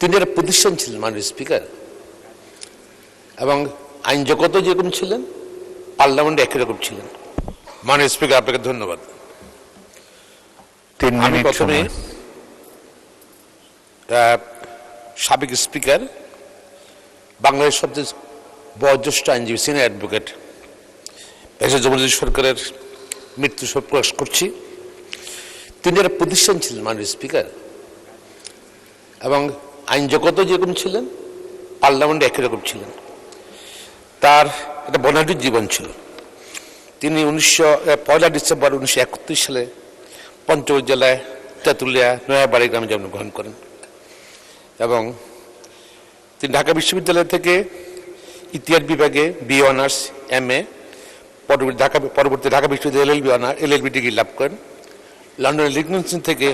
তিনি একটা প্রতিষ্ঠান ছিলেন মাননীয় স্পিকার, এবং আইন জগত যেরকম ছিলেন পার্লামেন্টে একই রকম ছিলেন। মাননীয় স্পিকার, আপনাকে ধন্যবাদ। আমি প্রথমে সাবেক স্পিকার, বাংলাদেশ সবচেয়ে বয়োজ্যেষ্ঠ আইনজীবী, সিনিয়র অ্যাডভোকেট জমিরুদ্দিন সরকারের মৃত্যু শোক প্রকাশ করছি। তিনি একটা প্রতিষ্ঠান ছিলেন মাননীয় স্পিকার, এবং আইন জগত যেরকম ছিলেন পার্লামেন্টে একই রকম ছিলেন। তার একটা বর্ণাঢ্য জীবন ছিল। তিনি 1 ডিসেম্বর 1931 সালে পঞ্চগড় জেলায় তেঁতুলিয়া নয়াবাড়ি গ্রামে জন্মগ্রহণ করেন, এবং তিনি ঢাকা বিশ্ববিদ্যালয় থেকে ইতিহাস বিভাগে BA অনার্স, MA, পরবর্তী ঢাকা বিশ্ববিদ্যালয় LLB ডিগ্রি লাভ করেন। লন্ডনের লিংকন থেকে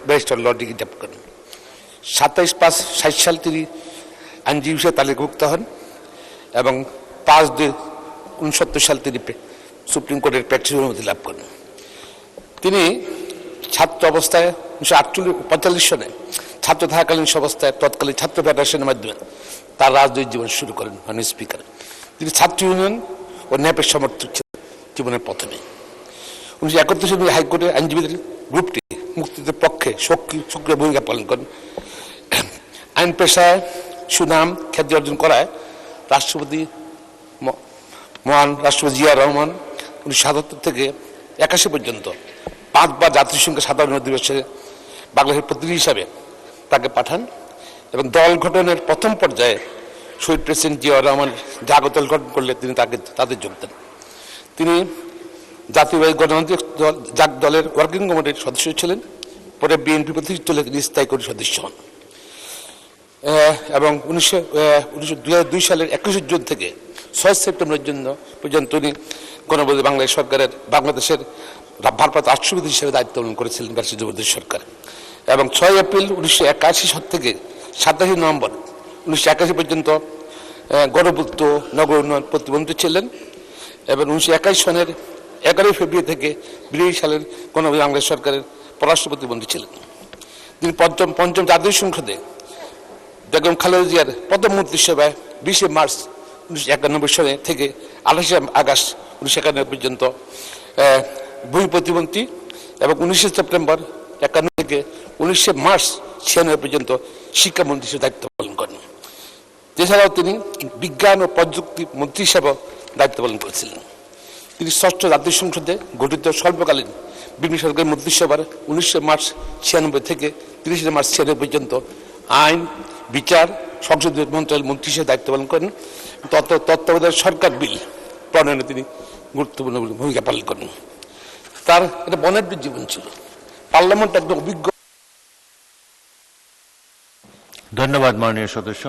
ব্যারিস্টার ল ডিগ্রি লাভ করেন। 27/5/60 সাল তিনি আইনজীবী হিসেবে তালিকাভুক্ত হন, এবং 5/2/69 সাল তিনি সুপ্রিম কোর্টের প্র্যাকটিস অনুমতি লাভ করেন। তিনি ছাত্র অবস্থায় 1945 সনে ছাত্র থাকাকালীন অবস্থায় তৎকালীন ছাত্র ফেডারেশনের মাধ্যমে তার রাজনৈতিক জীবন শুরু করেন মাননীয় স্পিকার। তিনি ছাত্র ইউনিয়ন ও ন্যাপের সমর্থক ছিলেন জীবনের প্রথমে। 1931 সালে হাইকোর্টের আইনজীবীদের গ্রুপটি মুক্তির পক্ষে সক্রিয় ভূমিকা পালন করেন। আইন পেশায় সুনাম খ্যাতি অর্জন করায় মহান রাষ্ট্রপতি জিয়া রহমান 1977 থেকে 81 পর্যন্ত 5 বার জাতিসংঘের সাধারণ অধিবেশনে বাংলাদেশের প্রতিনিধি হিসাবে তাকে পাঠান, এবং দল গঠনের প্রথম পর্যায়ে শহীদ প্রেসিডেন্ট জিয়া রহমান জাগত দল গঠন করলে তিনি তাদের যোগ দেন। তিনি জাতীয়বাদী গণতান্ত্রিক দলের ওয়ার্কিং কমিটির সদস্য ছিলেন, পরে বিএনপি প্রতিনিধি দলের স্থায়ী কমিটির সদস্য হন, এবং 2002 সালের 21 জুন থেকে 6 সেপ্টেম্বর পর্যন্ত তিনি গণপ্রজাতন্ত্রী বাংলাদেশ সরকারের বাংলাদেশের ভারপ্রাপ্ত রাষ্ট্রপতি হিসেবে দায়িত্ব পালন করেছিলেন ব্যারিস্টার জমিরুদ্দিন সরকার, এবং 6 এপ্রিল 1981 থেকে 27 নভেম্বর 1981 পর্যন্ত গণপূর্ত নগর উন্নয়ন প্রতিমন্ত্রী ছিলেন, এবং 1921 সনের 11 ফেব্রুয়ারি থেকে 20 সালের গণপ্রজাতন্ত্রী বাংলাদেশ সরকারের পররাষ্ট্র প্রতিমন্ত্রী ছিলেন। তিনি পঞ্চম জাতীয় সংসদে বেগম খালেদা জিয়ার প্রথম মন্ত্রিসভায় 20 মার্চ 1991 সনে থেকে 28 আগস্ট 1991 পর্যন্ত ভূমি প্রতিমন্ত্রী, এবং 19 সেপ্টেম্বর 51 থেকে 19 মার্চ 96 পর্যন্ত শিক্ষামন্ত্রী হিসেবে দায়িত্ব পালন করেন। এছাড়াও তিনি বিজ্ঞান ও প্রযুক্তি মন্ত্রী হিসেবেও দায়িত্ব পালন করেছিলেন। তিনি ষষ্ঠ জাতীয় সংসদে গঠিত স্বল্পকালীন বিপ্লবী সরকারের মন্ত্রিসভার 19 মার্চ 96 থেকে 30 মার্চ 96 পর্যন্ত আইন, বিচার, সংসদীয় মন্ত্রণালয়ের মন্ত্রী হিসেবে দায়িত্ব পালন করেন। তত্ত্বাবধায়ক সরকার বিল প্রণয়নে তিনি গুরুত্বপূর্ণ ভূমিকা পালন করেন। তার একটা বর্ণাঢ্য জীবন ছিল। পার্লামেন্ট একদম অভিজ্ঞ। ধন্যবাদ মাননীয় সদস্য।